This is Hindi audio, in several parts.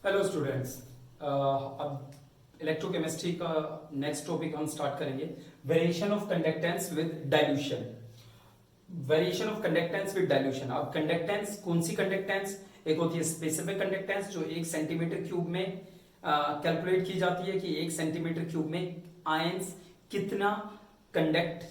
Hello students. अब इलेक्ट्रोकेमिस्ट्री का नेक्स्ट टॉपिक हम स्टार्ट करेंगे, variation of conductance with dilution. Variation of conductance with dilution. अब कंडक्टेंस, कौन सी कंडक्टेंस? एक होती है स्पेसिफिक कंडक्टेंस जो 1 सेंटीमीटर क्यूब में कैलकुलेट की जाती है कि 1 सेंटीमीटर क्यूब में आयंस कितना कंडक्ट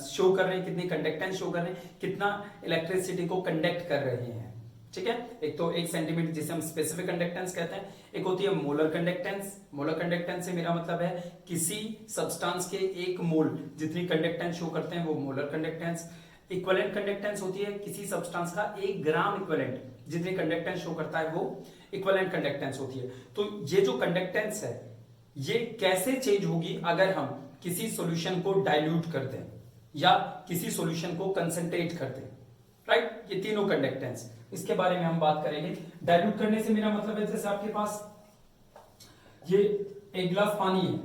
शो कर रहे हैं, कितनी कंडक्टेंस शो कर रहे हैं, कितना इलेक्ट्रिसिटी को कंडक्ट कर रहे हैं। ठीक है, एक तो 1 सेंटीमीटर जिसे हम स्पेसिफिक कंडक्टेंस कहते हैं, एक होती है मोलर कंडक्टेंस। मोलर कंडक्टेंस से मेरा मतलब है किसी सब्सटेंस के 1 मोल जितनी कंडक्टेंस शो करते हैं वो मोलर कंडक्टेंस। इक्विवेलेंट कंडक्टेंस होती है किसी सब्सटेंस का 1 ग्राम इक्विवेलेंट जितनी कंडक्टेंस शो करता है वो इक्विवेलेंट कंडक्टेंस होती है। तो ये जो कंडक्टेंस है ये कैसे चेंज होगी अगर हम किसी सॉल्यूशन को डाइल्यूट कर दें या किसी सॉल्यूशन को कंसंट्रेट कर दें, राइट? ये तीनों कंडक्टेंस, इसके बारे में हम बात करेंगे। डाइल्यूट करने से मेरा मतलब है जैसे आपके पास ये एक गिलास पानी है,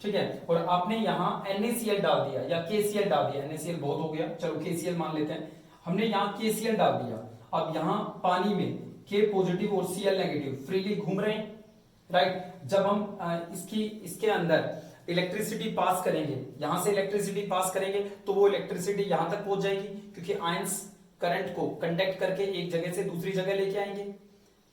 ठीक है, और आपने यहां NaCl डाल दिया या KCl डाल दिया। NaCl बहुत हो गया, चलो KCl मान लेते हैं। हमने यहां KCl डाल दिया। अब यहां पानी में K पॉजिटिव और Cl नेगेटिव फ्रीली घूम रहे हैं, राइट? जब हम इसके अंदर इलेक्ट्रिसिटी पास करेंगे, यहां से इलेक्ट्रिसिटी पास करेंगे तो वो इलेक्ट्रिसिटी यहां तक पहुंच जाएगी क्योंकि आयंस करंट को कंडक्ट करके एक जगह से दूसरी जगह लेके आएंगे,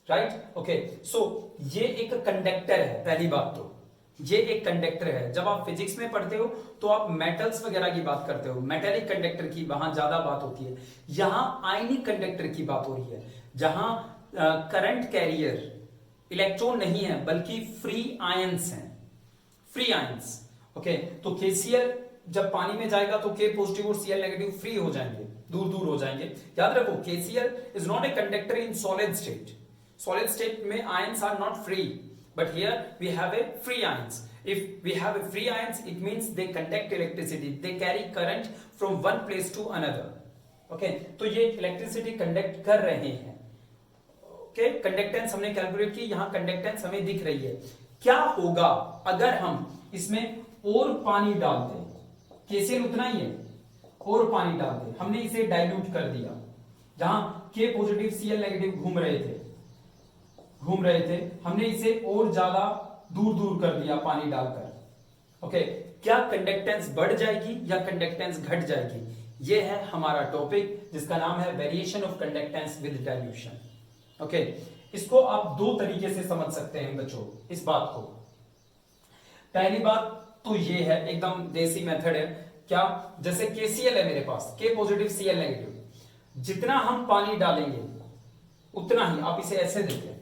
राइट? ओके, सो ये एक कंडक्टर है। पहली बात तो ये एक कंडक्टर है। जब आप फिजिक्स में पढ़ते हो तो आप मेटल्स वगैरह की बात करते हो, मेटेलिक कंडक्टर की वहां ज्यादा बात होती है। यहां आयनिक कंडक्टर की बात हो रही है जहां करंट कैरियर इलेक्ट्रॉन नहीं है बल्कि फ्री आयंस हैं, फ्री आयंस। ओके, तो KCl जब पानी में जाएगा तो K पॉजिटिव और Cl नेगेटिव फ्री हो जाएंगे, दूर दूर हो जाएंगे। याद रखो KCl is not a conductor in solid state. Solid state में ions are not free, but here we have a free ions. If we have a free ions it means they conduct electricity, they carry current from one place to another. Okay, तो ये इलेक्ट्रिसिटी कंडक्ट कर रहे हैं। ओके, कंडक्टेंस हमने कैलकुलेट की, यहां कंडक्टेंस हमें दिख रही है। क्या होगा अगर हम इसमें और पानी डाल दें? KCl उतना ही है, और पानी डाल दें। हमने इसे डाइल्यूट कर दिया, जहां K पॉजिटिव Cl नेगेटिव घूम रहे थे, हमने इसे और ज्यादा दूर दूर कर दिया पानी डालकर। ओके, क्या कंडक्टेंस बढ़ जाएगी या कंडक्टेंस घट जाएगी? ये है हमारा टॉपिक जिसका नाम है variation of conductance with dilution. Okay, इसको आप दो तरीके से समझ सकते हैं बच्चों इस बात को। पहली बात तो ये है, एकदम देसी मेथड है। क्या? जैसे KCl है मेरे पास, K पॉजिटिव Cl नेगेटिव, जितना हम पानी डालेंगे उतना ही, आप इसे ऐसे देखें,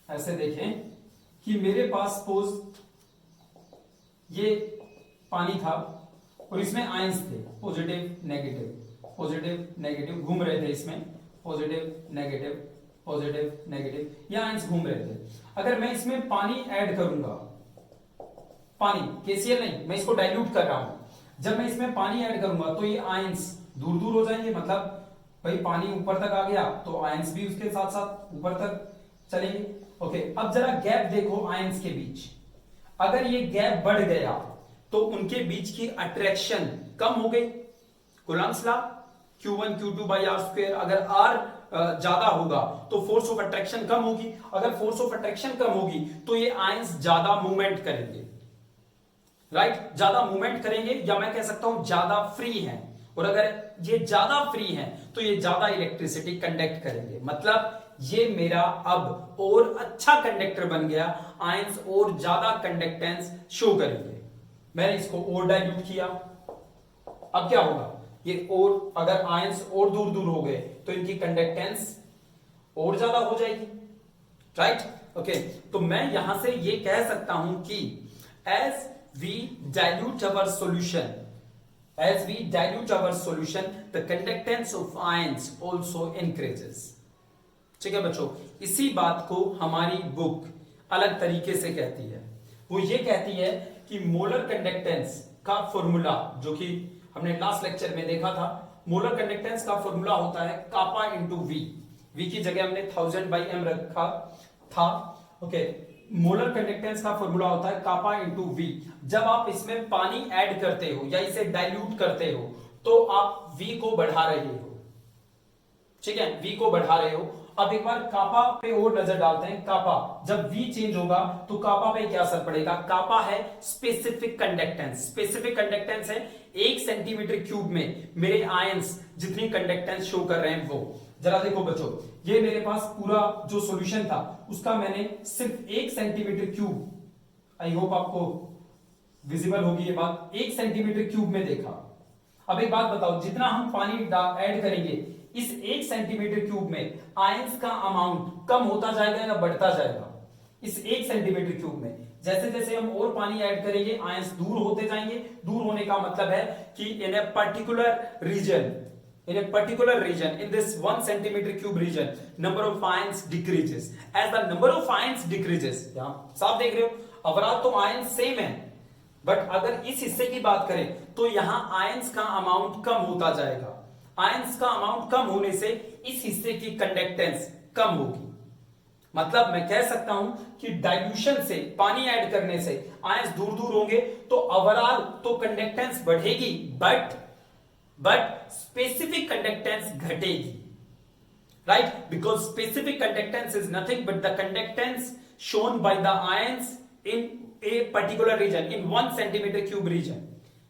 ऐसे देखें कि मेरे पास सपोज ये पानी था और इसमें आयंस थे पॉजिटिव नेगेटिव घूम रहे थे, इसमें पॉजिटिव नेगेटिव ये आयंस घूम रहे थे। अगर मैं इसमें पानी ऐड करूंगा, पानी KCl नहीं, मैं इसको डाइल्यूट कर रहा हूं। जब मैं इसमें पानी ऐड करूंगा तो ये आयंस दूर दूर हो जाएंगे, मतलब भाई पानी ऊपर तक आ गया तो आयंस भी उसके साथ साथ ऊपर तक चलेंगे। ओके, अब जरा गैप देखो आयंस के बीच। अगर ये गैप बढ़ गया तो उनके बीच की अट्रैक्शन कम हो गई। Coulomb's law, Q1 Q2 by R square. अगर R ज्यादा होगा तो फोर्स ऑफ अट्रैक्शन कम होगी। अगर फोर्स ऑफ अट्रैक्शन कम होगी तो ये आयंस ज्यादा मूवमेंट करेंगे, राइट? ज्यादा मूवमेंट करेंगे, या मैं कह सकता हूं ज्यादा फ्री हैं। और अगर ये ज्यादा फ्री हैं तो ये ज्यादा इलेक्ट्रिसिटी कंडक्ट करेंगे। मतलब ये मेरा अब और अच्छा कंडक्टर बन गया, आयंस और ज्यादा कंडक्टेंस शो करेंगे। मैंने इसको और डाइल्यूट किया, अब क्या होगा? ये और अगर आयंस और दूर दूर हो गए तो इनकी कंडक्टेंस और ज्यादा हो जाएगी, राइट? ओके, तो मैं यहां से ये कह सकता हूं कि as we dilute our solution the conductance of ions also increases। ठीक है बच्चों, इसी बात को हमारी बुक अलग तरीके से कहती है। वो ये कहती है कि मोलर कंडक्टेंस का फॉर्मूला, जो कि हमने लास्ट लेक्चर में देखा था, मोलर कंडक्टेंस का फॉर्मूला होता है कापा इंटू वी की जगह हमने 1000/m रखा था। ओके, मोलर कंडक्टेंस का फॉर्मूला होता है कापा इंटू वी। जब आप इसमें पानी ऐड करते हो या इसे डाइल्यूट करते हो तो आप वी को बढ़ा रहे हो, ठीक है, V को बढ़ा रहे हो। अब एक बार कापा पे और नजर डालते हैं। कापा, जब V चेंज होगा तो कापा पे क्या असर पड़ेगा? कापा है स्पेसिफिक कंडक्टेंस। स्पेसिफिक कंडक्टेंस है 1 सेंटीमीटर क्यूब में मेरे आयंस जितनी कंडक्टेंस शो कर रहे हैं वो। जरा देखो बच्चों, ये मेरे पास पूरा जो सॉल्यूशन था उसका मैंने सिर्फ 1 सेंटीमीटर क्यूब, आई होप आपको विजिबल होगी ये बात, 1 सेंटीमीटर क्यूब में देखा। अब एक बात बताओ, जितना हम पानी ऐड करेंगे इस 1 सेंटीमीटर क्यूब में आयंस का अमाउंट कम होता जाएगा या बढ़ता जाएगा? इस 1 सेंटीमीटर क्यूब में जैसे जैसे हम और पानी ऐड करेंगे आयंस दूर होते जाएंगे। दूर होने का मतलब है कि in a particular region in this 1 centimeter cube region number of ions decreases. As the number of ions decreases, यहां साफ देख रहे हो, ओवरऑल तो आयंस सेम है, बट अगर इस हिस्से की बात करें तो यहां आयंस का अमाउंट कम होता जाएगा। आयंस का अमाउंट कम होने से इस हिस्से की कंडक्टेंस कम होगी। मतलब मैं कह सकता हूं कि डाइल्यूशन से, पानी ऐड करने से आयंस दूर दूर होंगे तो ओवरऑल तो कंडक्टेंस बढ़ेगी, बट स्पेसिफिक कंडक्टेंस घटेगी, right? Because specific conductance is nothing but the conductance shown by the ions in a particular region, in 1 centimeter cube region,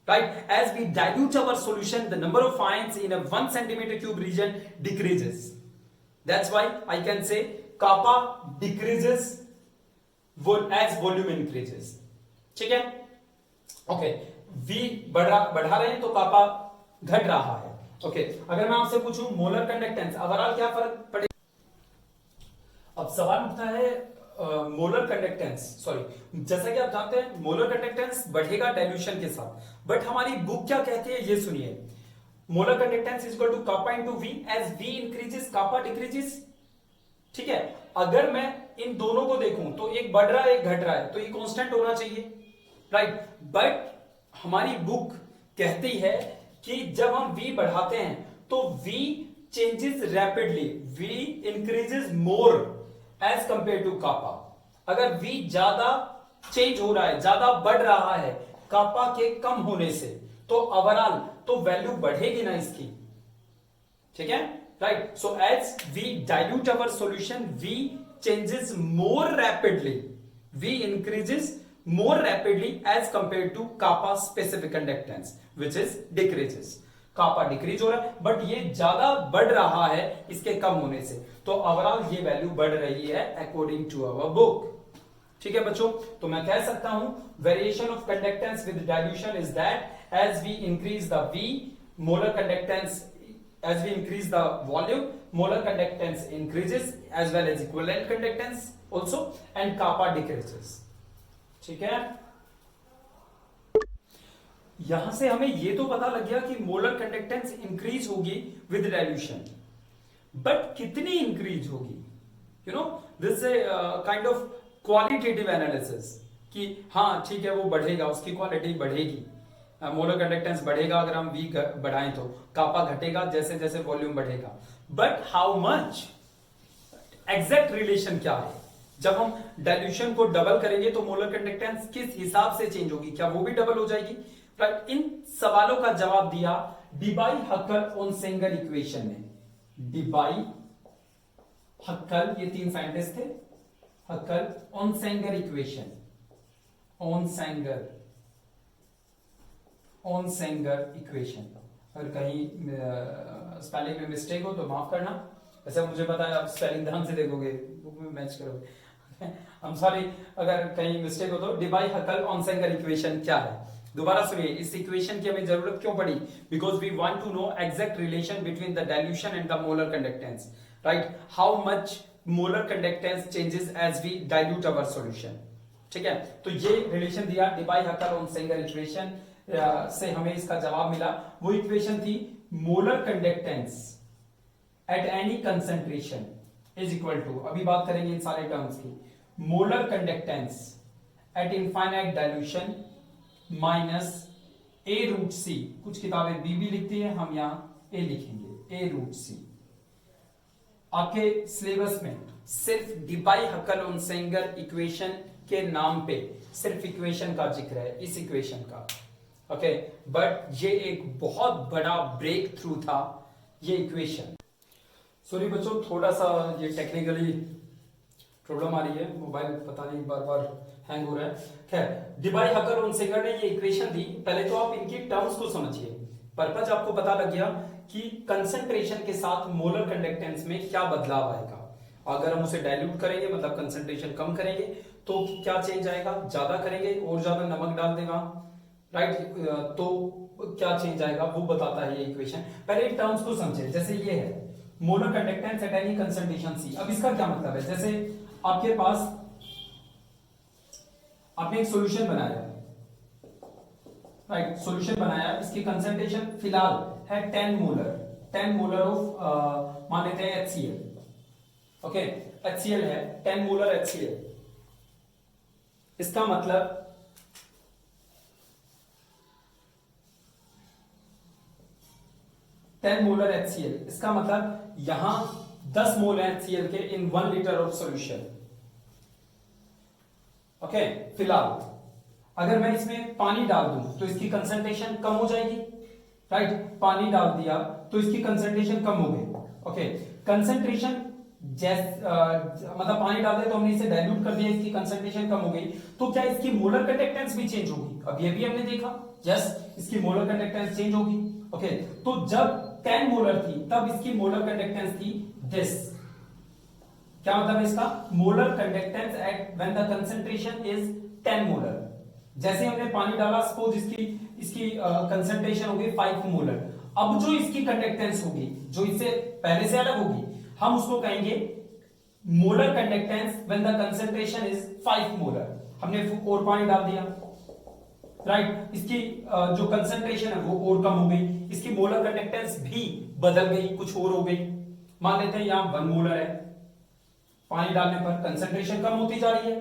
right? As we dilute our solution, the number of ions in a 1 centimeter cube region decreases. That's why I can say kappa decreases as volume increases. ठीक है? Okay, V बढ़ा रहे हैं तो kappa घट रहा है। Okay, अगर मैं आपसे पूछूं मोलर कंडक्टेंस ओवरऑल क्या फर्क पड़ेगा? अब सवाल उठता है मोलर कंडक्टेंस, सॉरी, जैसा कि आप जानते हैं मोलर कंडक्टेंस बढ़ेगा डाइल्यूशन के साथ, बट हमारी बुक क्या कहती है ये सुनिए। Molar conductance is equal to kappa into V, as V increases kappa decreases. ठीक है, अगर मैं इन दोनों को देखूं तो एक बढ़ रहा है एक घट रहा है, तो ये कांस्टेंट होना चाहिए, राइट? बट हमारी बुक कहती है कि जब हम v बढ़ाते हैं तो v changes rapidly, v increases more as compare to kappa. अगर v ज्यादा चेंज हो रहा है, ज्यादा बढ़ रहा है कापा के कम होने से, तो ओवरऑल तो वैल्यू बढ़ेगी ना इसकी, ठीक है, right? So as we dilute our solution v changes more rapidly, v increases more rapidly as compared to kappa specific conductance which is decreases. kappa decrease हो रहा है बट ये ज्यादा बढ़ रहा है इसके कम होने से, तो ओवरऑल ये वैल्यू बढ़ रही है अकॉर्डिंग टू आवर बुक। ठीक है बच्चों, तो मैं कह सकता हूं variation of conductance with dilution is that as we increase the v molar conductance, as we increase the volume molar conductance increases as well as equivalent conductance also and kappa decreases. ठीक है, यहां से हमें ये तो पता लग गया कि मोलर कंडक्टेंस इंक्रीज होगी विद डाइल्यूशन, बट कितनी इंक्रीज होगी? You know this a kind of qualitative analysis कि हाँ ठीक है वो बढ़ेगा, उसकी क्वालिटी बढ़ेगी, मोलर कंडक्टेंस बढ़ेगा अगर हम V बढ़ाएं तो, कापा घटेगा जैसे जैसे वॉल्यूम बढ़ेगा, but how much? Exact relation क्या है? जब हम डाइल्यूशन को डबल करेंगे तो मोलर कंडक्टेंस किस हिसाब से चेंज होगी, क्या वो भी डबल हो जाएगी? राइट, इन सवालों का जवाब दिया डिबाई हक्कल ओनसेंगर इक्वेशन में। डिबाई हक्कल, ये 3 साइंटिस्ट थे, हक्कल ओनसेंगर इक्वेशन, ओनसेंगर इक्वेशन। अगर कहीं स्पेलिंग में मिस्टेक हो तो माफ करना, वैसे मुझे पता है आप स्पेलिंग ध्यान से देखोगे, बुक में मैच करोगे। आई एम सॉरी अगर कहीं मिस्टेक हो तो। डिबाई हक्कल ओनसेंगर इक्वेशन क्या है? दोबारा सुनिए, इस इक्वेशन की हमें जरूरत क्यों पड़ी? Because we want to know exact relation between the dilution and the molar conductance, right? How much molar conductance changes as we dilute our solution. ठीक है, तो ये रिलेशन दिया डिबाई हक्कल ओनसेंगर इक्वेशन से हमें इसका जवाब मिला। वो इक्वेशन थी molar conductance at any concentration is equal to, अभी बात करेंगे इन सारे टर्म्स की, molar conductance at infinite dilution minus a root c. कुछ किताबें b भी लिखती है, हम यहां a लिखेंगे, a रूट सी। आपके सिलेबस में सिर्फ डिबाई हक्कल ओनसेंगर इक्वेशन के नाम पे सिर्फ इक्वेशन का जिक्र है, इस इक्वेशन का, ओके, बट ये एक बहुत बड़ा ब्रेक थ्रू था ये इक्वेशन। सॉरी बच्चों, थोड़ा सा ये टेक्निकली प्रॉब्लम आ रही है, मोबाइल पता नहीं बार बार हैंग हो रहा है। खैर, डिबाई हकर और सिंगर ने ये इक्वेशन दी। पहले तो आप इनकी टर्म्स को समझिए। पर्पज आपको पता लग गया कि कंसंट्रेशन के साथ मोलर कंडक्टेंस में क्या बदलाव आएगा। अगर हम उसे डाइल्यूट करेंगे मतलब कंसंट्रेशन कम करेंगे तो क्या चेंज आएगा, ज्यादा करेंगे और ज्यादा नमक डाल देगा, राइट, तो क्या चेंज आएगा वो बताता है ये इक्वेशन। पहले टर्म्स को समझे। जैसे ये है molar conductance at any concentration C. अब इसका क्या मतलब है, जैसे आपके पास आपने एक सॉल्यूशन बनाया, राइट, सॉल्यूशन बनाया, इसकी कंसंट्रेशन फिलहाल है 10 मोलर, 10 मोलर ऑफ मान लेते हैं HCl, ओके, HCl है 10 मोलर HCl। इसका मतलब मोलर HCl, इसका मतलब यहां 10 मोल HCl के इन 1 लीटर ऑफ सॉल्यूशन, ओके। फिलहाल अगर मैं इसमें पानी डाल दूं तो इसकी कंसंट्रेशन कम हो जाएगी, राइट, पानी डाल दिया तो इसकी कंसंट्रेशन कम हो गई, ओके। कंसंट्रेशन मतलब पानी डाल दिया तो हमने इसे डाइल्यूट कर दिया, इसकी कंसंट्रेशन कम हो गई, तो क्या इसकी मोलर कंडक्टेंस भी चेंज होगी? अब ये भी हमने देखा, यस, इसकी मोलर कंडक्टेंस चेंज होगी, ओके। तो जब 10 मोलर थी तब इसकी मोलर कंडक्टेंस थी दिस। क्या मतलब है इसका? Molar conductance at when the concentration is 10 molar. जैसे हमने पानी डाला, सपोज इसकी कंसंट्रेशन होगी 5 मोलर। अब जो इसकी कंडक्टेंस होगी, जो इससे पहले से अलग होगी, हम उसको कहेंगे molar conductance when the concentration is 5 molar. हमने और पानी डाल दिया, राइट, इसकी जो कंसंट्रेशन है वो और कम हो गई, इसकी मोलर कंडक्टेंस भी बदल गई, कुछ और हो गई। मान लेते हैं यहां 1 मोलर है, पानी डालने पर कंसंट्रेशन कम होती जा रही है,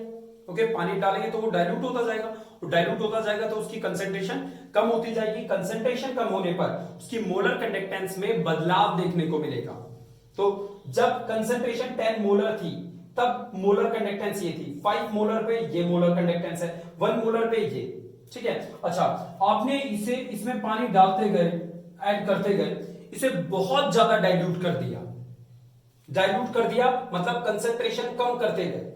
ओके। पानी डालेंगे तो वो डाइल्यूट होता जाएगा, वो डाइल्यूट होता जाएगा तो उसकी कंसंट्रेशन कम होती जाएगी। कंसंट्रेशन कम होने पर उसकी मोलर कंडक्टेंस में बदलाव देखने को मिलेगा। तो जब कंसंट्रेशन 10 मोलर थी तब मोलर कंडक्टेंस ये थी, 5 मोलर पे ये मोलर कंडक्टेंस है, 1 मोलर पे ये, ठीक है। अच्छा, आपने इसे इसमें पानी डालते गए, ऐड करते गए, इसे बहुत ज्यादा डाइल्यूट कर दिया। डाइल्यूट कर दिया मतलब कंसंट्रेशन कम करते गए,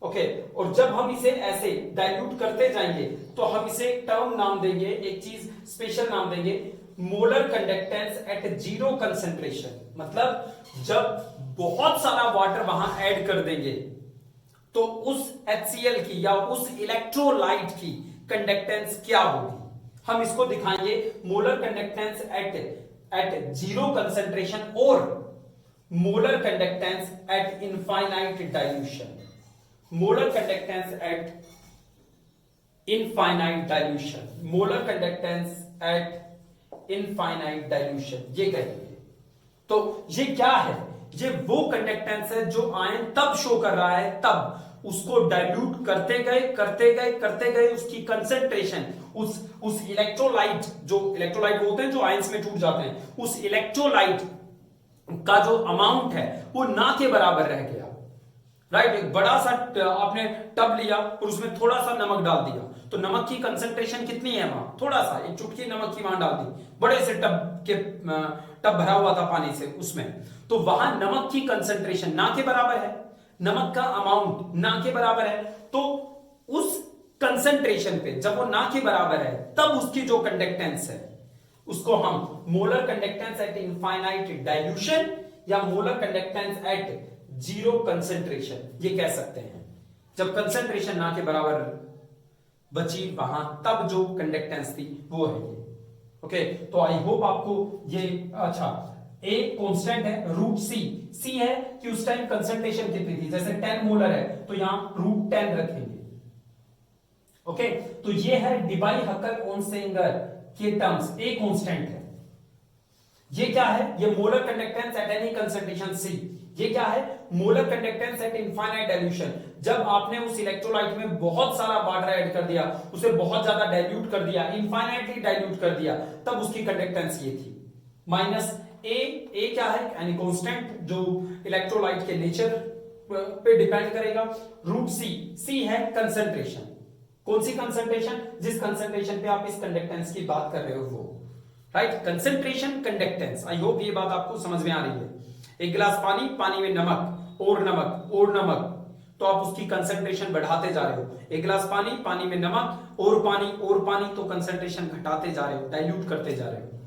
ओके। और जब हम इसे ऐसे डाइल्यूट करते जाएंगे तो हम इसे एक टर्म नाम देंगे, एक चीज स्पेशल नाम देंगे, मोलर कंडक्टेंस एट 0 कंसंट्रेशन। मतलब जब बहुत सारा वाटर वहां ऐड कर देंगे तो उस HCl की या उस इलेक्ट्रोलाइट की कंडक्टेंस क्या होगी, हम इसको दिखाएंगे मोलर कंडक्टेंस एट 0 कंसंट्रेशन और molar conductance at infinite dilution. Molar conductance at infinite dilution, molar conductance at infinite dilution, ये कहेंगे। तो ये क्या है? ये वो कंडक्टेंस है जो आयन तब शो कर रहा है, तब उसको डाइल्यूट करते गए उसकी कंसंट्रेशन, उस इलेक्ट्रोलाइट, जो इलेक्ट्रोलाइट होते हैं जो आयंस में टूट जाते हैं, उस इलेक्ट्रोलाइट का जो अमाउंट है वो ना के बराबर रह गया, राइट। एक बड़ा सा आपने टब लिया और उसमें थोड़ा सा नमक डाल दिया, तो नमक की कंसंट्रेशन कितनी है वहां? थोड़ा सा, एक चुटकी नमक की वहां डाल दी, बड़े से टब भरा हुआ था पानी से, उसमें तो वहां नमक की कंसंट्रेशन ना के बराबर है, नमक का अमाउंट ना के बराबर है। तो उस कंसंट्रेशन पे जब वो ना के बराबर है तब उसकी जो कंडक्टेंस है उसको हम molar conductance at infinite dilution या मोलर कंडक्टेंस एट 0 कंसंट्रेशन ये कह सकते हैं। जब कंसंट्रेशन ना के बराबर बची वहां तब जो कंडक्टेंस थी वो है ये, ओके। तो आई होप आपको ये अच्छा। ए कांस्टेंट है, रूट सी है कि उस टाइम कंसंट्रेशन कितनी थी, जैसे 10 मोलर है तो यहां रूट 10 रखेंगे, ओके। तो ये है डिबाई हकर ओनसेंगर के टर्म्स, ए कांस्टेंट है। ये क्या है? ये molar conductance at any concentration C. ये क्या है? Molar conductance at infinite dilution. जब आपने उस इलेक्ट्रोलाइट में बहुत सारा वाटर ऐड कर दिया, उसे बहुत ज्यादा डाइल्यूट कर दिया, इनफाइनाइटली डाइल्यूट कर दिया, तब उसकी कंडक्टेंस ये थी। माइनस ए क्या है? यानी कांस्टेंट जो इलेक्ट्रोलाइट के नेचर पे डिपेंड करेगा। रूट सी है कंसंट्रेशन। कौन सी कंसंट्रेशन? जिस कंसंट्रेशन पे आप इस कंडक्टेंस की बात कर रहे हो वो, right. Concentration conductance, I hope ये बात आपको समझ में आ रही है। एक गिलास पानी, पानी में नमक और नमक और नमक, तो आप उसकी कंसंट्रेशन बढ़ाते जा रहे हो। एक गिलास पानी, पानी में नमक और पानी और पानी, तो कंसंट्रेशन घटाते जा रहे हो, डाइल्यूट करते जा रहे हो।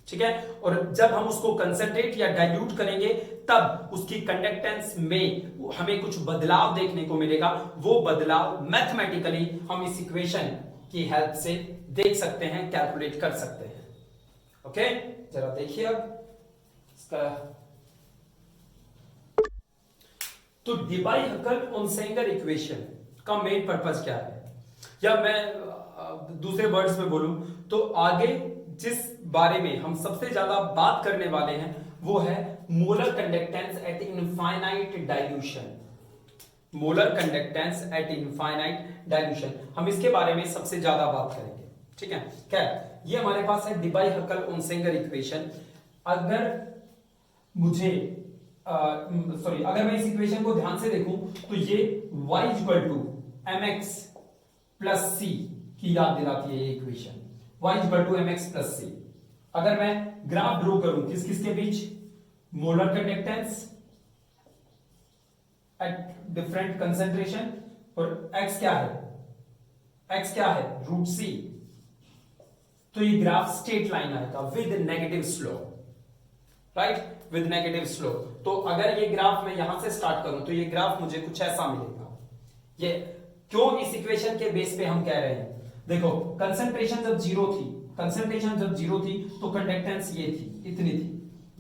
ठीक है। और जब हम उसको कंसंट्रेट या डाइल्यूट करेंगे तब उसकी कंडक्टेंस में हमें कुछ बदलाव देखने को मिलेगा। वो बदलाव मैथमेटिकली हम इस इक्वेशन की हेल्प से देख सकते हैं, कैलकुलेट कर सकते हैं। ओके, जरा देखिए अब इसका। तो डिबाई-हकल-ओनसेंगर इक्वेशन का मेन पर्पस क्या है, या मैं दूसरे वर्ड्स में बोलूं तो आगे जिस बारे में हम सबसे ज्यादा बात करने वाले हैं वो है molar conductance at infinite dilution. Molar conductance at infinite dilution, हम इसके बारे में सबसे ज्यादा बात करेंगे। ठीक है। क्या ये हमारे पास है डिबाई-हकल-ओनसेंगर इक्वेशन। अगर मुझे अगर मैं इस इक्वेशन को ध्यान से देखूं तो ये y equal to mx plus c की याद दिलाती है ये equation, y equal to mx plus c. अगर मैं ग्राफ ड्रॉ करूं किस किस के बीच, molar conductance at different concentration, और x क्या है, x क्या है रूट सी, तो ये ग्राफ स्ट्रेट लाइन आएगा with negative slope, right, with negative slope. तो अगर ये ग्राफ मैं यहां से स्टार्ट करूं तो ये ग्राफ मुझे कुछ ऐसा मिलेगा। ये क्यों इस इक्वेशन के बेस पे हम कह रहे हैं, देखो कंसंट्रेशन जब जीरो थी, कंसंट्रेशन जब जीरो थी तो कंडक्टेंस ये थी, इतनी थी।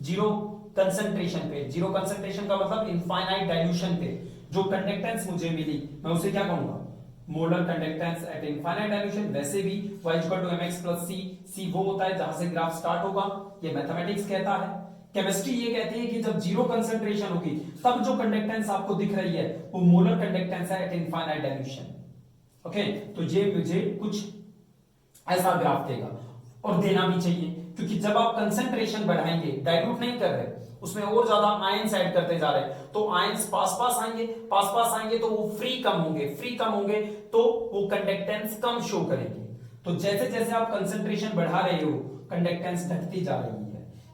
जीरो कंसंट्रेशन पे, जीरो कंसंट्रेशन का मतलब इनफाइनाइट डाइल्यूशन पे जो कंडक्टेंस मुझे मिली मैं उसे क्या कहूंगा, molar conductance at infinite dilution. वैसे भी y equal to mx plus c वो होता है जहां से ग्राफ स्टार्ट होगा, ये मैथमेटिक्स कहता है। केमिस्ट्री ये कहती है कि जब जीरो कंसंट्रेशन होगी तब जो कंडक्टेंस आपको दिख रही है वो मोलर कंडक्टेंस है एट इनफाइनाइट डाइल्यूशन। ओके, तो ये मुझे कुछ ऐसा ग्राफ देगा, और देना भी चाहिए, क्योंकि जब आप कंसंट्रेशन बढ़ाएंगे, डाइल्यूट नहीं कर रहे, उसमें और ज्यादा आयंस ऐड करते जा रहे हैं, तो आयंस पास पास आएंगे, पास पास आएंगे तो वो फ्री कम होंगे, फ्री कम होंगे तो वो कंडक्टेंस कम शो करेंगे। तो जैसे जैसे आप कंसंट्रेशन बढ़ा रहे हो कंडक्टेंस घटती जा रही है।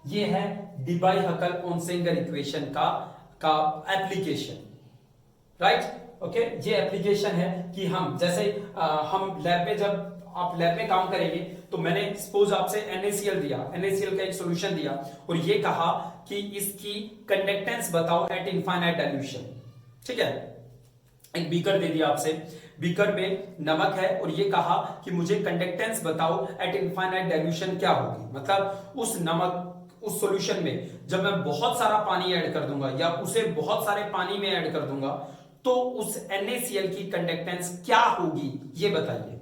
ये है डिबाई-हकल-ओनसेंगर इक्वेशन का एप्लीकेशन, राइट। ओके, ये एप्लीकेशन है कि हम जैसे हम लैब में, जब आप लैब में काम करेंगे तो मैंने सपोज आपसे NaCl दिया, NaCl का एक सॉल्यूशन दिया और ये कहा कि इसकी कंडक्टेंस बताओ एट इनफाइनाइट डाइल्यूशन। ठीक है, एक बीकर दे दिया आपसे, बीकर में नमक है और ये कहा कि मुझे कंडक्टेंस बताओ एट इनफाइनाइट डाइल्यूशन क्या होगी। मतलब उस नमक, उस सॉल्यूशन में जब मैं बहुत सारा पानी ऐड कर दूंगा या उसे बहुत सारे पानी में ऐड कर दूंगा तो उस NaCl की कंडक्टेंस क्या होगी ये बताइए।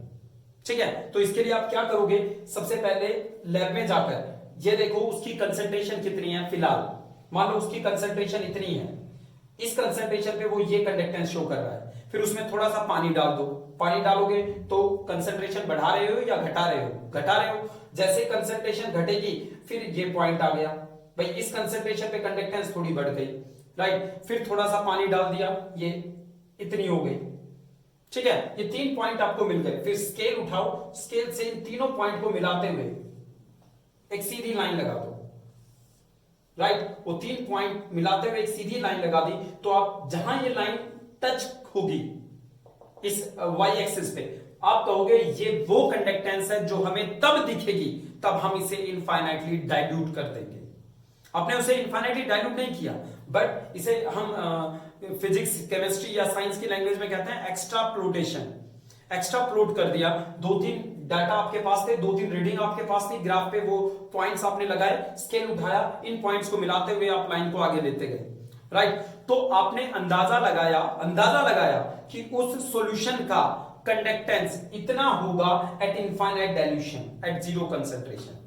ठीक है, तो इसके लिए आप क्या करोगे, सबसे पहले लैब में जाकर ये देखो उसकी कंसंट्रेशन कितनी है फिलहाल, मान लो उसकी कंसंट्रेशन इतनी है, इस कंसंट्रेशन पे वो ये कंडक्टेंस शो कर रहा है, फिर उसमें थोड़ा सा पानी डाल दो, पानी डालोगे तो कंसंट्रेशन बढ़ा रहे हो या घटा रहे हो, घटा रहे हो। जैसे कंसंट्रेशन घटेगी फिर ये पॉइंट आ गया, भाई इस कंसंट्रेशन पे कंडक्टेंस थोड़ी बढ़ गई, राइट, फिर थोड़ा सा पानी डाल दिया, ये इतनी हो गई। ठीक है, ये 3 पॉइंट आपको मिल गए, फिर स्केल उठाओ, स्केल से इन तीनों पॉइंट को मिलाते हुए एक सीधी लाइन लगा दो, राइट, वो 3 पॉइंट मिलाते हुए एक सीधी लाइन लगा दी, तो आप जहां ये लाइन टच होगी इस y एक्सिस पे, आप कहोगे ये वो कंडक्टेंस है जो हमें तब दिखेगी तब हम इसे इनफाइनाइटली डाइल्यूट कर देंगे। आपने उसे इनफाइनाइटली डाइल्यूट नहीं किया, बट इसे हम फिजिक्स, केमिस्ट्री या साइंस की लैंग्वेज में कहते हैं एक्स्ट्राप्लोटेशन। एक्स्ट्राप्लोट कर दिया, 2-3 डाटा आपके पास थे, 2-3 रीडिंग आपके पास थी, ग्राफ पे वो पॉइंट्स आपने लगाए, स्केल उठाया, इन पॉइंट्स को मिलाते हुए आप लाइन को आगे लेते गए, राइट। तो आपने अंदाजा लगाया कि उस सॉल्यूशन का कंडक्टेंस इतना होगा at infinite dilution, at zero concentration.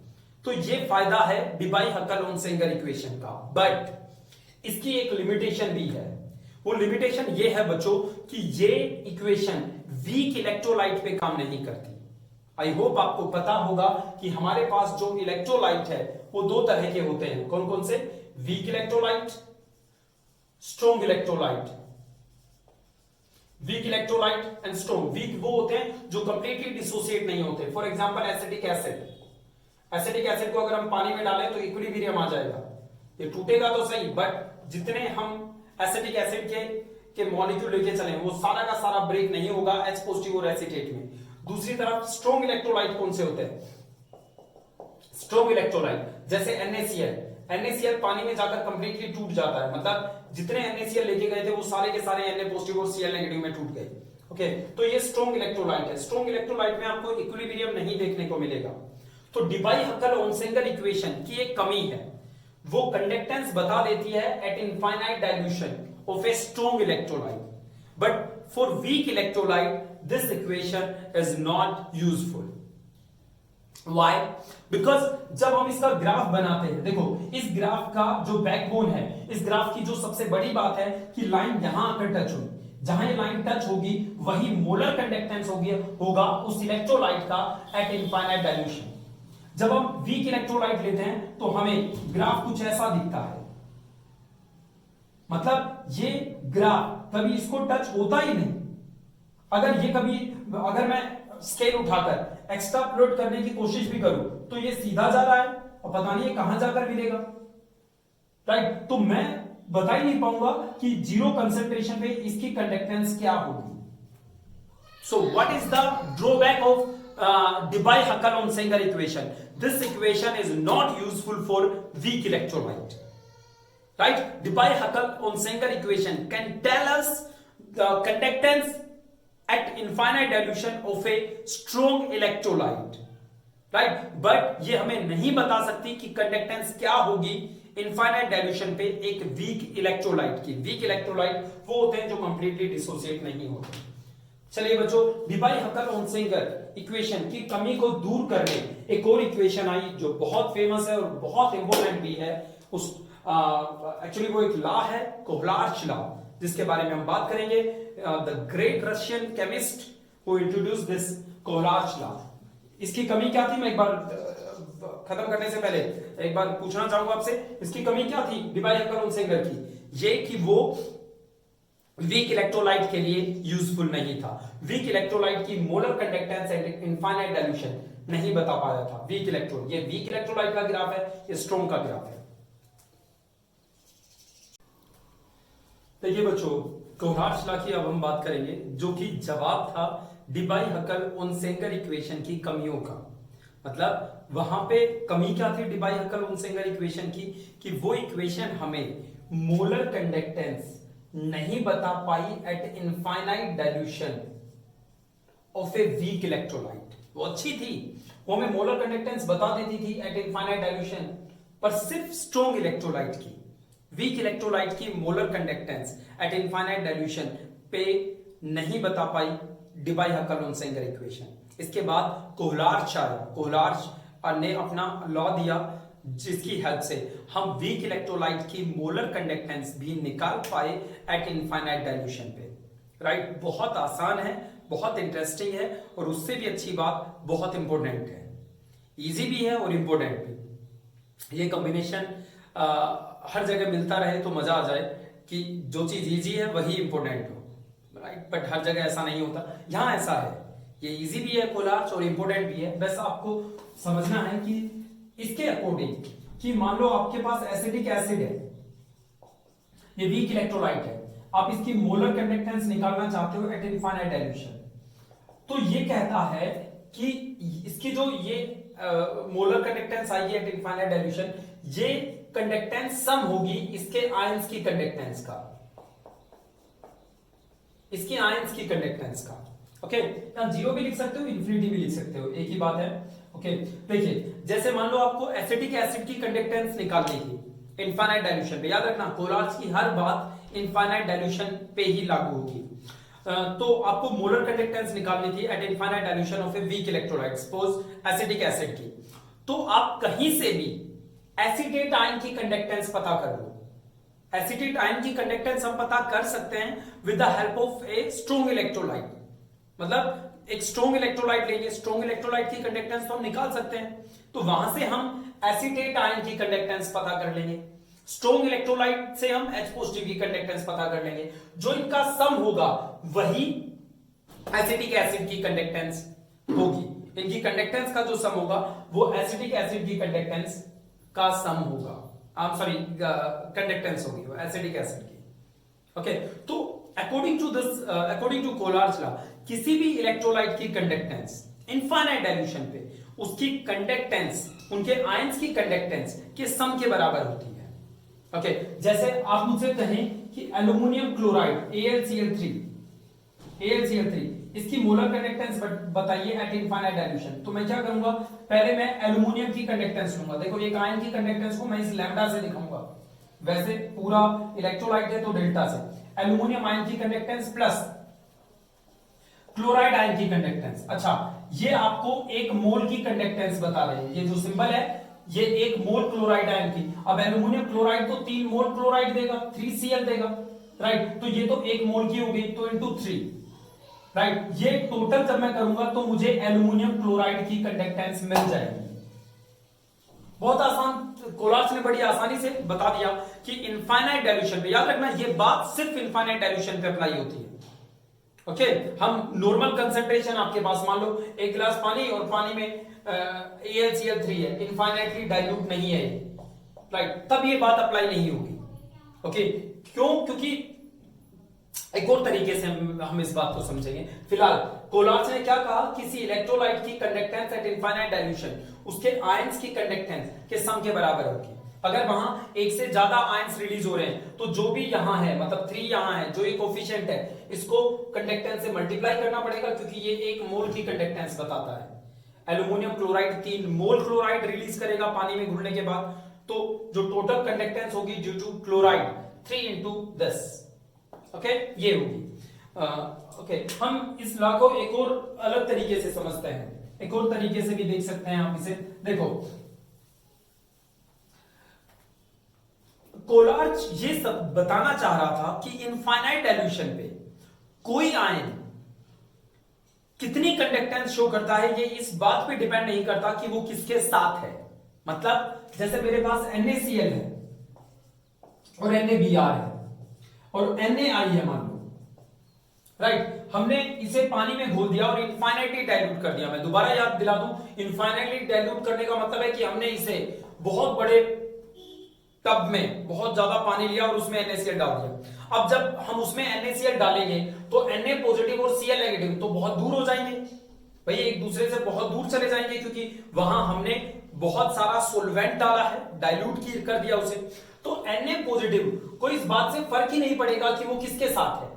तो ये फायदा है डिबाई-हकल-ओनसेंगर इक्वेशन का, बट इसकी एक लिमिटेशन भी है। वो लिमिटेशन ये है बच्चों कि ये इक्वेशन वीक इलेक्ट्रोलाइट पे काम नहीं करती। आई होप आपको पता होगा कि हमारे पास जो इलेक्ट्रोलाइट है वो 2 तरह के होते हैं, कौन कौन से, weak electrolyte, strong electrolyte. Weak electrolyte and strong, weak वो होते हैं जो कंप्लीटली डिसोसिएट नहीं होते, for example acetic acid. Acetic acid को अगर हम पानी में डालें तो इक्विलिब्रियम आ जाएगा, ये टूटेगा तो सही बट जितने हम एसिटिक एसिड के मॉलिक्यूल लेके चले वो सारा का सारा ब्रेक नहीं होगा H पॉजिटिव और एसीटेट में। दूसरी तरफ स्ट्रॉन्ग इलेक्ट्रोलाइट कौन से होते हैं? स्ट्रॉन्ग इलेक्ट्रोलाइट जैसे NaCl पानी में जाकर कंप्लीटली टूट जाता है, मतलब जितने NaCl लेके गए थे वो सारे के सारे Na पॉजिटिव और Cl नेगेटिव में टूट गए। ओके, तो ये स्ट्रॉन्ग इलेक्ट्रोलाइट है। स्ट्रॉन्ग इलेक्ट्रोलाइट में आपको इक्विलिब्रियम नहीं देखने को मिलेगा। तो डिबाई-हक्कल-ओनसेंगर इक्वेशन की एक कमी है, वो कंडक्टेंस बता देती है eight infinite dilution of a strong electrolyte, but for weak electrolyte this equation is not useful. Why? Because जब हम इसका ग्राफ बनाते हैं, देखो इस ग्राफ का जो बैकबोन है, इस ग्राफ की जो सबसे बड़ी बात है कि लाइन यहां आकर टच होगी, जहां ये लाइन टच होगी वही मोलर कंडक्टेंस होगा उस इलेक्ट्रोलाइट का एट इनफाइनाइट डाइल्यूशन। जब हम वीक इलेक्ट्रोलाइट लेते हैं तो हमें ग्राफ कुछ ऐसा दिखता है, मतलब ये ग्राफ कभी इसको टच होता ही नहीं। अगर मैं स्केल उठाकर एक्सट्रापोलेट करने की कोशिश भी करूं तो ये सीधा जा रहा है और पता नहीं ये कहां जाकर मिलेगा, राइट? तो मैं बता ही नहीं पाऊंगा कि जीरो कंसंट्रेशन पे इसकी कंडक्टेंस क्या होगी। So what is the drawback of Debye-Hukal-Onsager equation? This equation is not useful for weak electrolyte, right? Debye-Hukal-Onsager equation can tell us the conductance at infinite dilution of a strong electrolyte, right? But ये हमें नहीं बता सकती कि कंडक्टेंस क्या होगी इनफाइनाइट डाइल्यूशन पे एक वीक इलेक्ट्रोलाइट की। वीक इलेक्ट्रोलाइट वो होते हैं जो कंप्लीटली डिसोसिएट नहीं होते। चलिए बच्चों, डिबाई-हक्कल-ओनसेंगर इक्वेशन की कमी को दूर करने एक और इक्वेशन आई जो बहुत फेमस है और बहुत इंपॉर्टेंट भी है। उस एक्चुअली वो एक लॉ है, कोहलार्च लॉ, जिसके बारे में हम बात करेंगे। The great Russian chemist who introduced this Kohlrausch law. इसकी कमी क्या थी, मैं एक बार खत्म करने से पहले एक बार पूछना चाहूंगा आपसे, इसकी कमी क्या थी डिबाई-हक्कल-ओनसेंगर की? ये कि वो वीक इलेक्ट्रोलाइट के लिए यूजफुल नहीं था। वीक इलेक्ट्रोलाइट की molar conductance at infinite dilution नहीं बता पाया था। वीक इलेक्ट्रोलाइट का ग्राफ है, ये स्ट्रॉन्ग का ग्राफ है। देखिए बच्चों, कोहलार्च लॉ की अब हम बात करेंगे, जो कि जवाब था डिबाई-हक्कल-ओनसेंगर इक्वेशन की कमियों का। मतलब वहां पे कमी क्या थी डिबाई-हक्कल-ओनसेंगर इक्वेशन की, कि वो इक्वेशन हमें मोलर कंडक्टेंस नहीं बता पाई at infinite dilution of a weak electrolyte. वो अच्छी थी, वो हमें मोलर कंडक्टेंस बता देती थी एट इनफाइनाइट डाइल्यूशन, पर सिर्फ स्ट्रॉन्ग इलेक्ट्रोलाइट की, वीक इलेक्ट्रोलाइट की molar conductance at infinite dilution पे नहीं बता पाई डिबाई-हक्कल-ओनसेंगर इक्वेशन। इसके बाद कोहलार्च ने अपना लॉ दिया, जिसकी हेल्प से हम वीक इलेक्ट्रोलाइट की मोलर कंडक्टेंस भी निकाल पाए एट इनफाइनाइट डाइल्यूशन पे, राइट? बहुत आसान है, बहुत इंटरेस्टिंग है, और उससे भी अच्छी बात बहुत इंपॉर्टेंट है। इजी भी है और इंपॉर्टेंट भी। ये कॉम्बिनेशन हर जगह मिलता रहे तो मजा आ जाए कि जो चीज इजी है वही इंपॉर्टेंट हो, राइट? बट हर जगह ऐसा नहीं होता, यहां ऐसा है। ये इजी भी है कोहलार्च और इंपॉर्टेंट भी है। बस आपको समझना है कि इसके अकॉर्डिंग कि मान लो आपके पास एसिटिक एसिड है, ये वीक इलेक्ट्रोलाइट है, आप इसकी मोलर कंडक्टेंस निकालना चाहते हो एट इनफाइनाइट डाइल्यूशन, तो ये कहता है कि इसकी जो ये मोलर कंडक्टेंस आई है एट इनफाइनाइट डाइल्यूशन, ये कंडक्टेंस सम होगी इसके आयंस की कंडक्टेंस का, इसकी आयंस की कंडक्टेंस का। ओके, यहां जीरो भी लिख सकते हो, इन्फिनिटी भी लिख सकते हो, एक ही बात है। ओके, देखिए जैसे मान लो आपको एसिटिक एसिड की कंडक्टेंस निकालनी थी इनफाइनाइट डाइल्यूशन पे, याद रखना कोहलार्च की हर बात इनफाइनाइट डाइल्यूशन पे ही लागू होगी। तो आपको मोलर कंडक्टेंस निकालनी थी eight infinite dilution of a weak electrolyte, suppose acetic acid की। तो आप कहीं से भी एसीटेट आयन की कंडक्टेंस पता कर लो। एसीटेट आयन की कंडक्टेंस हम पता कर सकते हैं with the help of a strong electrolyte, मतलब एक स्ट्रॉन्ग इलेक्ट्रोलाइट लेंगे, स्ट्रॉन्ग इलेक्ट्रोलाइट की कंडक्टेंस तो हम निकाल सकते हैं, तो वहां से हम एसीटेट आयन की कंडक्टेंस पता कर लेंगे। स्ट्रॉन्ग इलेक्ट्रोलाइट से हम H पॉजिटिव की कंडक्टेंस पता कर लेंगे, जो इनका सम होगा वही एसिटिक एसिड की कंडक्टेंस होगी। इनकी कंडक्टेंस का जो सम होगा वो एसिटिक एसिड की कंडक्टेंस का सम होगा। सॉरी कंडक्टेंस होगी वो एसिडिक एसिड की। ओके, तो अकॉर्डिंग टू कोलार्स लॉ, किसी भी इलेक्ट्रोलाइट की कंडक्टेंस इनफाइनाइट डाइल्यूशन पे उसकी कंडक्टेंस उनके आयंस की कंडक्टेंस के सम के बराबर होती है। ओके, जैसे आप मुझसे कहें कि एल्यूमिनियम क्लोराइड AlCl3 इसकी मोलर कंडक्टेंस बताइए एट इनफाइनाइट डाइल्यूशन, तो मैं क्या करूंगा, पहले मैं एल्यूमिनियम की कंडक्टेंस लूंगा। देखो एक आयन की कंडक्टेंस को मैं इस लैम्डा से दिखाऊंगा, वैसे पूरा इलेक्ट्रोलाइट है तो डेल्टा से। एल्यूमिनियम आयन की कंडक्टेंस प्लस क्लोराइड आयन की कंडक्टेंस। अच्छा, ये आपको एक मोल की कंडक्टेंस बता रहे हैं, ये जो सिंबल है ये एक मोल क्लोराइड आयन की। अब एल्यूमिनियम क्लोराइड तो 3 मोल क्लोराइड देगा, 3Cl देगा, राइट, तो ये तो 1 मोल की हो गई, तो इंटू 3, राइट। ये टोटल जब मैं करूंगा तो मुझे एल्यूमिनियम क्लोराइड की कंडक्टेंस मिल जाएगी। बहुत आसान, कोलार्स ने बड़ी आसानी से बता दिया कि इनफाइनाइट डाइल्यूशन पे, याद रखना ये बात सिर्फ इनफाइनाइट डाइल्यूशन पे अप्लाई होती है। ओके, हम नॉर्मल कंसंट्रेशन आपके पास मान लो 1 गिलास पानी और पानी में AlCl3 है, इनफाइनाइटली डाइल्यूट नहीं है, राइट, तब ये बात अप्लाई नहीं होगी। ओके, क्यों? क्योंकि एक और तरीके से हम इस बात को समझेंगे। फिलहाल कोलार्स ने क्या कहा, किसी इलेक्ट्रोलाइट की कंडक्टेंस एट इनफाइनाइट डाइल्यूशन उसके आयंस की कंडक्टेंस के सम के बराबर होगी। अगर वहां एक से ज्यादा आयंस रिलीज हो रहे हैं तो जो भी यहां है, मतलब 3 यहां है, जो एक कोफिशिएंट है, इसको कंडक्टेंस से मल्टीप्लाई करना पड़ेगा, क्योंकि ये 1 मोल की कंडक्टेंस बताता है। Aluminium chloride 3 mole chloride release करेगा पानी में घुलने के बाद, तो जो टोटल कंडक्टेंस होगी due to chloride 3 into 10। Okay, ये होगी। ओके, हम इस लॉ को एक और अलग तरीके से समझते हैं, एक और तरीके से भी देख सकते हैं आप इसे। देखो, कोलार्च ये सब बताना चाह रहा था कि इनफाइनाइट डाइल्यूशन पे कोई आयन कितनी कंडक्टेंस शो करता है, ये इस बात पे डिपेंड नहीं करता कि वो किसके साथ है। मतलब जैसे मेरे पास NaCl है और NaBr है और NaI है मान लो, राइट, हमने इसे पानी में घोल दिया और इनफाइनाइटली डाइल्यूट कर दिया। मैं दोबारा याद दिला दूं, इनफाइनाइटली डाइल्यूट करने का मतलब है कि हमने इसे बहुत बड़े टब में बहुत ज्यादा पानी लिया और उसमें NaCl डाल दिया। अब जब हम उसमें NaCl डालेंगे तो Na पॉजिटिव और Cl नेगेटिव तो बहुत दूर हो जाएंगे, भाई एक दूसरे से बहुत दूर चले जाएंगे, क्योंकि वहां हमने बहुत सारा सोल्वेंट डाला है, डाइल्यूट कर दिया उसे। तो Na पॉजिटिव को इस बात से फर्क ही नहीं पड़ेगा कि वो किसके साथ है।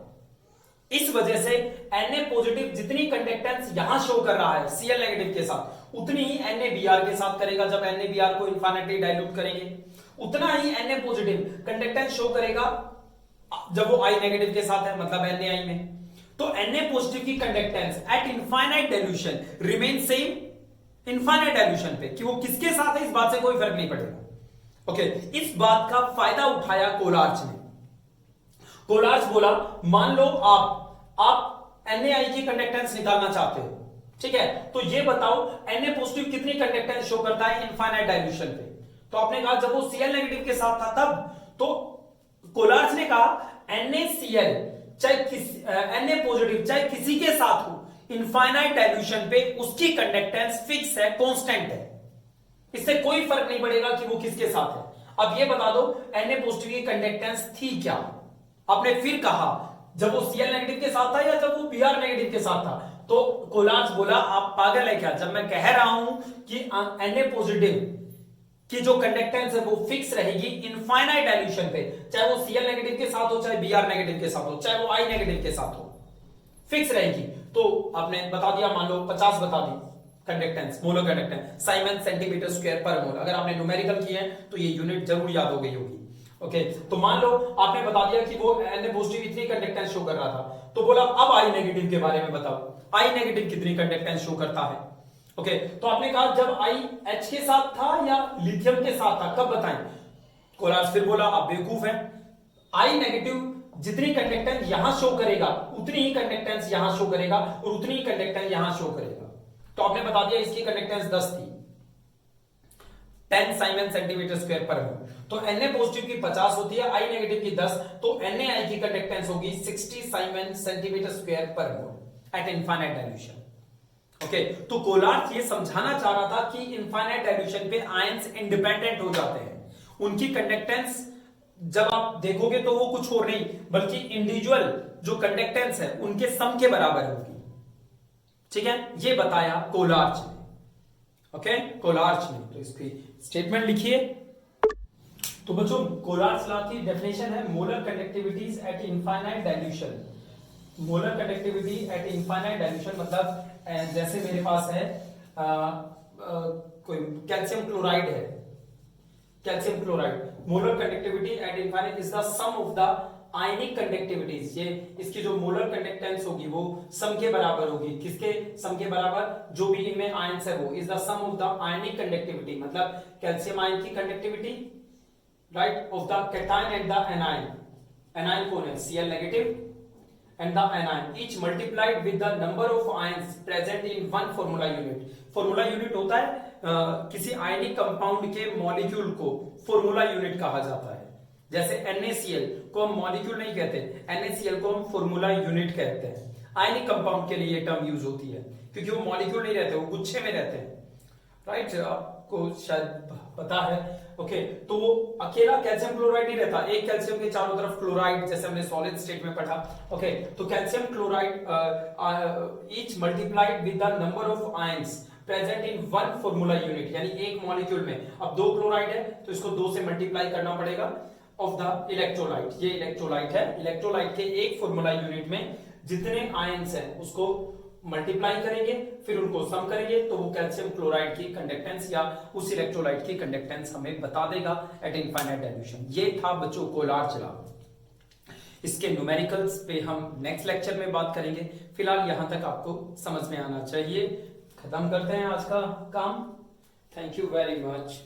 इस वजह से Na पॉजिटिव जितनी कंडक्टेंस यहां शो कर रहा है Cl नेगेटिव के साथ, उतनी ही NaBr के साथ करेगा। जब NaBr को इनफाइनाइटली डाइल्यूट करेंगे, उतना ही Na पॉजिटिव कंडक्टेंस शो करेगा जब वो I नेगेटिव के साथ है, मतलब NaI में। तो Na पॉजिटिव की conductance at infinite dilution remain semi infinite dilution पे, कि वो किसके साथ है इस बात से कोई फर्क नहीं पड़ेगा। ओके, इस बात का फायदा उठाया कोलार्च ने। कोलार्च बोला, मान लो आप NaI की कंडक्टेंस निकालना चाहते हो, ठीक है, तो ये बताओ Na पॉजिटिव कितनी कंडक्टेंस शो करता है इनफाइनाइट डाइल्यूशन पे। तो आपने कहा जब वो Cl नेगेटिव के साथ था तब, तो कोलार्च ने कहा NaCl चाहे Na पॉजिटिव चाहे किसी के साथ हो, इनफाइनाइट डाइल्यूशन पे उसकी कंडक्टेंस फिक्स है, कांस्टेंट है, इससे कोई फर्क नहीं पड़ेगा कि वो किसके साथ है। अब ये बता दो Na पॉजिटिव की कंडक्टेंस थी क्या। आपने फिर कहा जब वो Cl नेगेटिव के साथ था या जब वो Br नेगेटिव के साथ था, तो कोलार्च बोला आप पागल है क्या, जब मैं कह रहा हूं कि Na पॉजिटिव की जो कंडक्टेंस है वो फिक्स रहेगी इनफाइनाइट डाइल्यूशन पे, चाहे वो Cl नेगेटिव के साथ हो, चाहे Br नेगेटिव के साथ हो, चाहे वो I नेगेटिव के साथ हो, फिक्स रहेगी। तो आपने बता दिया, मान लो 50 बता दी conductance, molar conductance, siemens centimetre square per mol. अगर आपने न्यूमेरिकल किए हैं तो ये यूनिट जरूर याद हो गई होगी। ओके, तो मान लो आपने बता दिया कि वो Na पॉजिटिव इतनी कंडक्टेंस शो कर रहा था, तो बोला अब I नेगेटिव के बारे में बताओ, I नेगेटिव कितनी कंडक्टेंस शो करता है। ओके, तो आपने कहा जब I H के साथ था या लिथियम के साथ था, कब बताएं। कोलार्च फिर बोला आप बेवकूफ हैं, I नेगेटिव जितनी कंडक्टेंस यहां शो करेगा उतनी ही कंडक्टेंस यहां शो करेगा और उतनी ही कंडक्टेंस यहां शो करेगा। तो आपने बता दिया इसकी कंडक्टेंस 10 थी, 10 साइमन सेंटीमीटर स्क्वायर पर मोल। तो Na पॉजिटिव की 50 होती है, I नेगेटिव की 10, तो NaI की कंडक्टेंस होगी 60 साइमन सेंटीमीटर स्क्वायर पर मोल एट इनफाइनाइट डाइल्यूशन। ओके, तो कोलार्च ये समझाना चाह रहा था कि इनफाइनाइट डाइल्यूशन पे आयंस इंडिपेंडेंट हो जाते हैं, उनकी कंडक्टेंस जब आप देखोगे तो वो कुछ और नहीं बल्कि इंडिविजुअल जो कंडक्टेंस है उनके सम के बराबर होगी। ठीक है, ये बताया कोलार्च ने। ओके, कोलार्च ने। तो इसकी स्टेटमेंट लिखिए। तो बच्चों कोलार्च लॉ की डेफिनेशन है molar conductivities at infinite dilution. Molar conductivity at infinite dilution मतलब जैसे मेरे पास है कोई कैल्शियम क्लोराइड है, calcium chloride, molar conductivity at infinite is the sum of the ionic conductivities. ये इसकी जो मोलर कंडक्टेंस होगी वो सम के बराबर होगी। किसके सम के बराबर? जो भी इनमें आयंस है वो is the sum of the ionic conductivity, मतलब कैल्शियम आयन की conductivity, right, of the cation and the anion. Anion कौन है? Cl negative and the anion each multiplied with the number of ions present in one formula unit। formula unit होता है किसी आयनिक कंपाउंड के मॉलिक्यूल को फॉर्मूला यूनिट कहा जाता है। जैसे NaCl को हम मॉलिक्यूल नहीं कहते, NaCl को हम फॉर्मूला यूनिट कहते हैं। आयनिक कंपाउंड के लिए ये टर्म यूज होती है क्योंकि वो मॉलिक्यूल नहीं रहते, वो गुच्छे में रहते हैं, राइट, आपको शायद पता है। ओके, तो वो अकेला कैल्शियम क्लोराइड नहीं रहता, एक कैल्शियम के चारों तरफ क्लोराइड, जैसे हमने सॉलिड स्टेट में पढ़ा। ओके, तो calcium chloride each multiplied with the number of ions present in one formula unit, यानी एक मॉलिक्यूल में अब 2 क्लोराइड है तो इसको 2 से मल्टीप्लाई करना पड़ेगा ऑफ द इलेक्ट्रोलाइट। ये इलेक्ट्रोलाइट है, इलेक्ट्रोलाइट के एक फॉर्मूला यूनिट में जितने आयंस हैं उसको मल्टीप्लाई करेंगे, फिर उनको सम करेंगे तो वो कैल्शियम क्लोराइड की कंडक्टेंस या उस इलेक्ट्रोलाइट की कंडक्टेंस हमें बता देगा एट इनफाइनाइट डाइल्यूशन। ये था बच्चों कोलार्च लॉ। इसके न्यूमेरिकल्स पे हम नेक्स्ट लेक्चर में बात करेंगे। फिलहाल यहां तक आपको समझ में आना चाहिए। खत्म करते हैं आज का काम। Thank you very much.